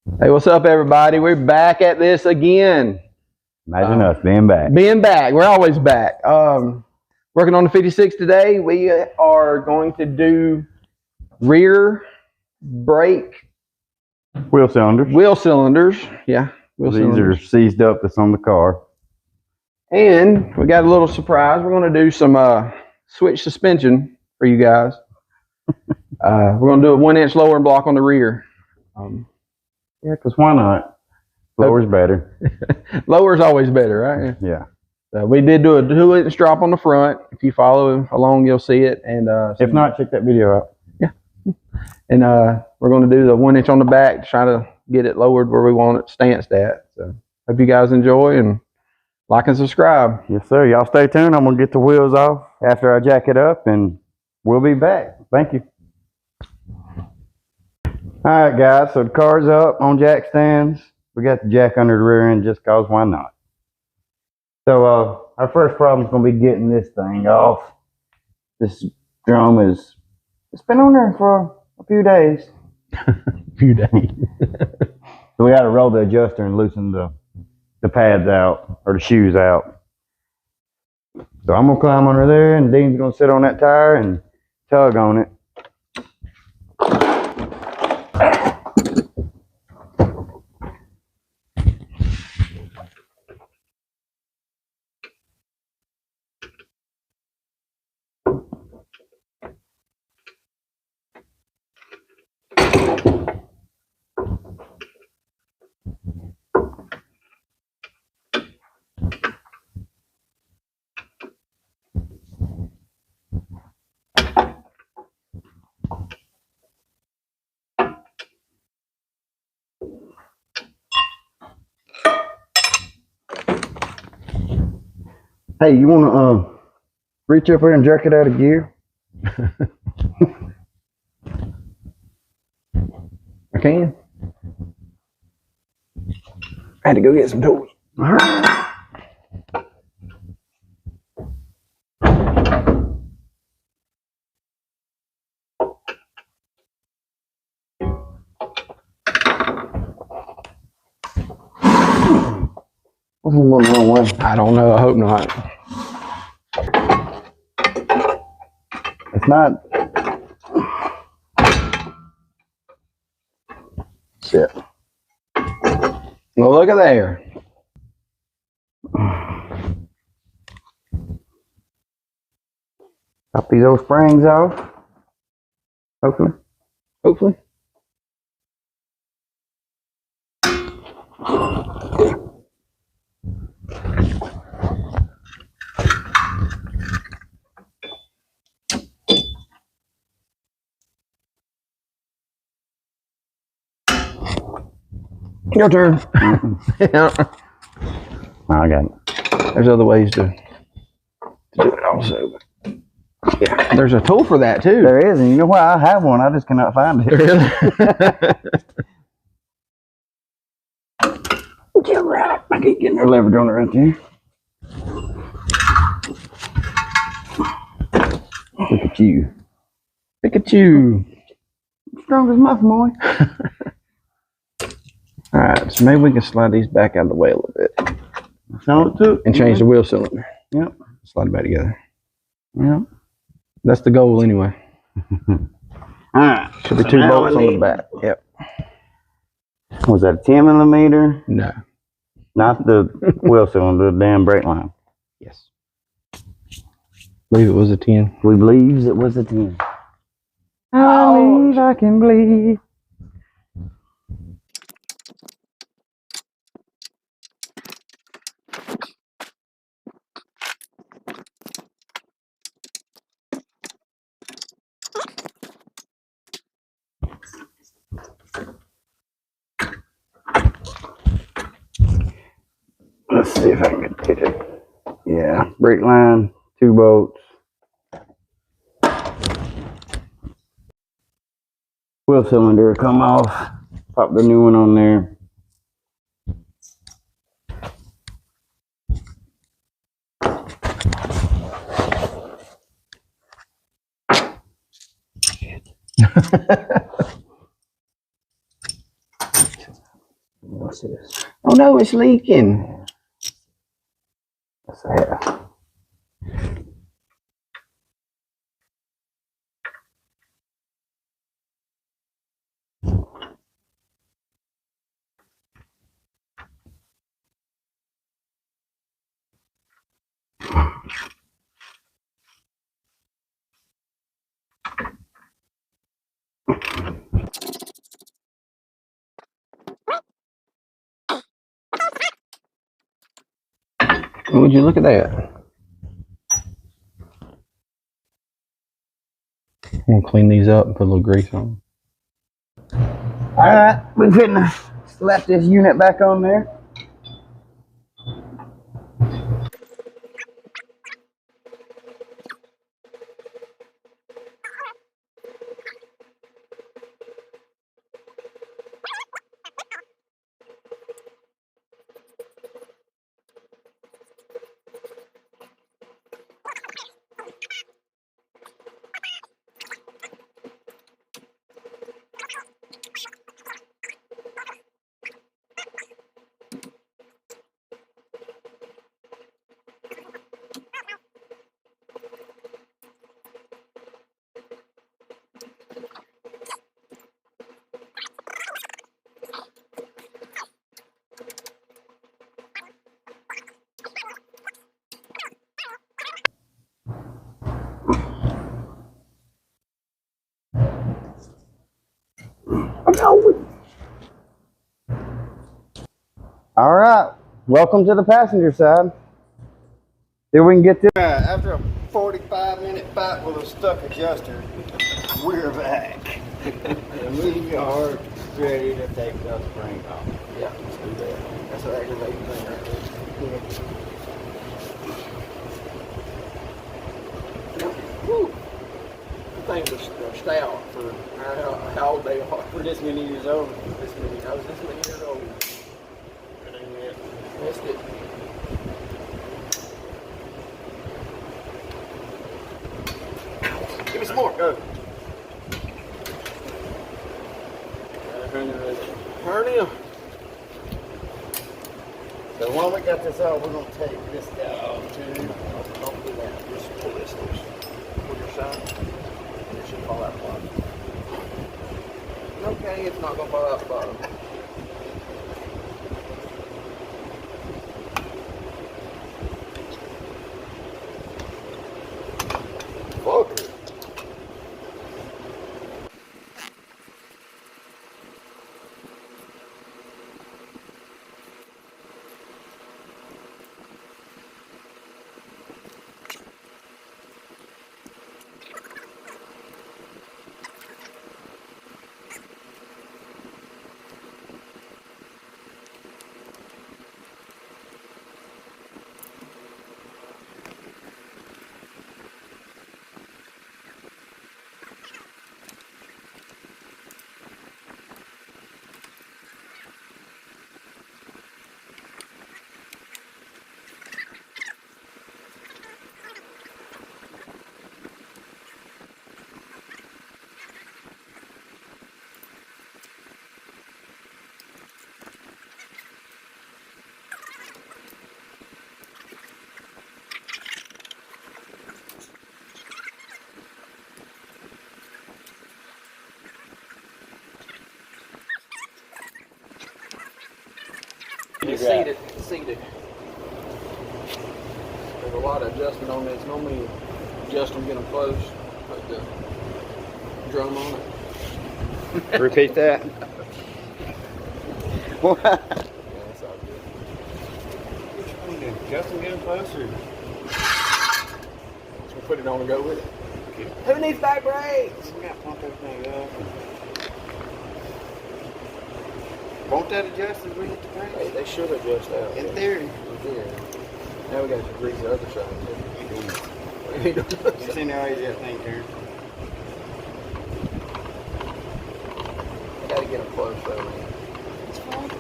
Hey, what's up, everybody? We're back at this again. Imagine us being back. Being back. We're always back. Working on the 56 today. We are going to do rear brake Wheel cylinders. wheel cylinders. Yeah, wheel These cylinders. are seized up that's on the car. And we got a little surprise. We're going to do some switch suspension for you guys. We're going to do a 1 inch lower and block on the rear. Yeah, because why not? Lower's better. Lower is always better, right? Yeah. We did do a 2 inch drop on the front. If you follow along, you'll see it. And If not, check that video out. And we're going to do the 1 inch on the back to try to get it lowered where we want it stanced at. So hope you guys enjoy and like and subscribe. Yes, sir. Y'all stay tuned. I'm going to get the wheels off after I jack it up, and we'll be back. Thank you. All right, guys. So the car's up on jack stands. We got the jack under the rear end just because why not? So our first problem is going to be getting this thing off. This drum it's been on there for a few days. Few days. So we got to roll the adjuster and loosen the pads out, or the shoes out. So I'm going to climb under there, and Dean's going to sit on that tire and tug on it. Hey, you want to reach up here and jerk it out of gear? I can. I had to go get some tools. All right. What's going the wrong way? I don't know. I hope not. It's not. Shit. Well, look at there. Pop these old springs off. Hopefully. Hopefully. Your turn. Yeah. I got it. There's other ways to do it also. But yeah, there's a tool for that too. There is, and you know what? I have one. I just cannot find it. Really? Yeah, right. I keep getting her leverage on it right there. Look at you. Look at you. Strong as muffin, boy. All right, so maybe we can slide these back out of the way a little bit That's all it took. and change the wheel cylinder. Yep. Slide it back together. Yep. That's the goal anyway. All right. Should be two bolts on the back. Yep. Was that a 10 millimeter? No. Not the wheel cylinder, the damn brake line. Yes. I believe it was a 10. We believes it was a 10. I believe I can believe. Let's see if I can get it. Yeah, brake line, 2 bolts. Wheel cylinder come off. Pop the new one on there. What's this? Oh no, it's leaking. What's that? Would you look at that? I'm gonna clean these up and put a little grease on them. Alright, we finna slap this unit back on there. Alright, welcome to the passenger side. See if we can get this. After a 45-minute fight with a stuck adjuster, we're back. And we are ready to take the spring off. Yeah, let's do that. That's an aggravating thing right there. Woo! The things are stout for how old they are. We're this many years old. I was this many years old. Missed it. Give me some more. Go. Hernia. So while we got this out, we're going to take this guy off too. Don't do that. Just pull this loose. Pull your side. It should fall out the bottom. Okay, it's not going to fall out the bottom. Fucker. It's seated. It's seated. There's a lot of adjustment on this. Normally adjust them, get them close. Put the drum on it. Repeat that. What? Yeah, that's all good. Adjust them, get them closer. We'll put it on and go with it. Who needs back brakes? We got to pump everything up. Won't that adjust as we hit the brakes? Hey, they should adjust out. In theory. In theory. Now we got to grease the other side too. You seen how easy that thing turns? I gotta get them close though, man. It's fine.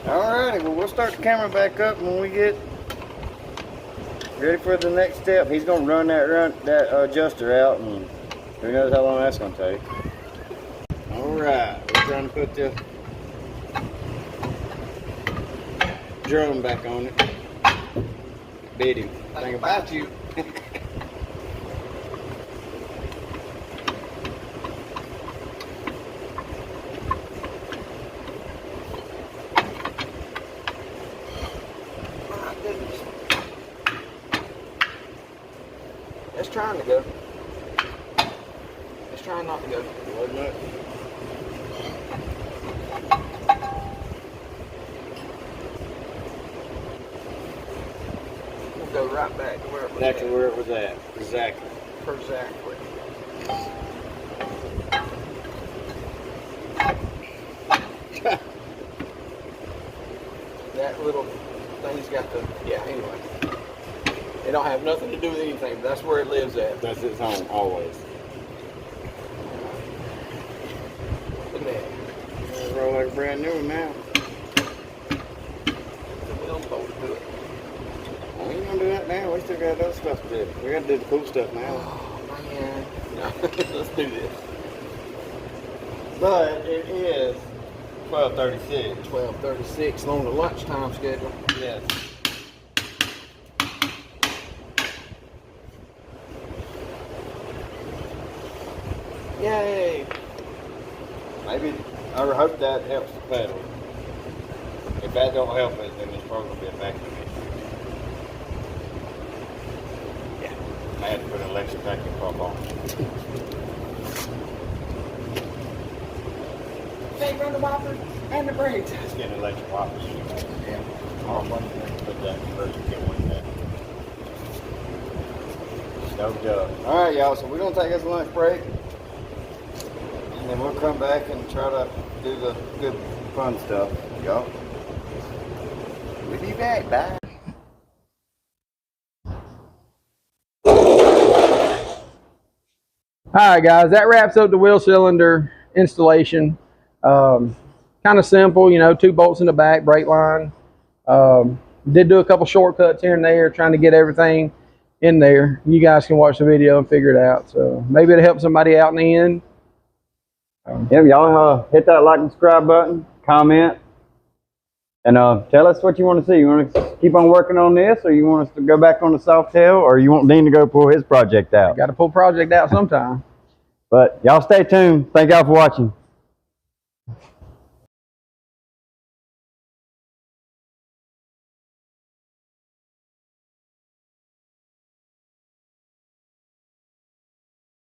Alrighty, well we'll start the camera back up when we get ready for the next step. He's gonna run that adjuster out, and who knows how long that's gonna take. Alright, we're trying to put the drum back on it. Bit him. Think about you. It's trying to go. It's trying not to go. Wasn't it? We'll go right back to where it was Exactly at. where it was at. Exactly. Exactly. That little thing's got the, yeah, anyway. It don't have nothing to do with anything, but that's where it lives at. That's its home, always. Look at that. Roll like a brand new one now. The wheel's bolted to it. We ain't gonna do that now. We still got other stuff to do. We gotta do the cool stuff now. Oh, man. No, let's do this. But it is 12:36. 12:36 on the lunchtime schedule. Yes. Yay! Maybe, I hope that helps the pedal. If that don't help it, then it's probably gonna be a vacuum issue. Yeah. I had to put an electric vacuum pump on. They run the wipers and the brakes. Just get an electric wipers. Yeah. Oh, one thing, put that conversion, get one that. No job. Alright, y'all, so we're gonna take us a lunch break. And then we'll come back and try to do the good fun stuff, y'all. We'll be back. Bye. Alright guys, that wraps up the wheel cylinder installation. Kind of simple, you know, 2 bolts in the back, brake line. Did do a couple shortcuts here and there, trying to get everything in there. You guys can watch the video and figure it out. So maybe it'll help somebody out in the end. Yeah, y'all hit that like and subscribe button, comment, and tell us what you want to see. You want to keep on working on this, or you want us to go back on the soft tail, or you want Dean to go pull his project out? Got to pull project out sometime. But y'all stay tuned. Thank y'all for watching.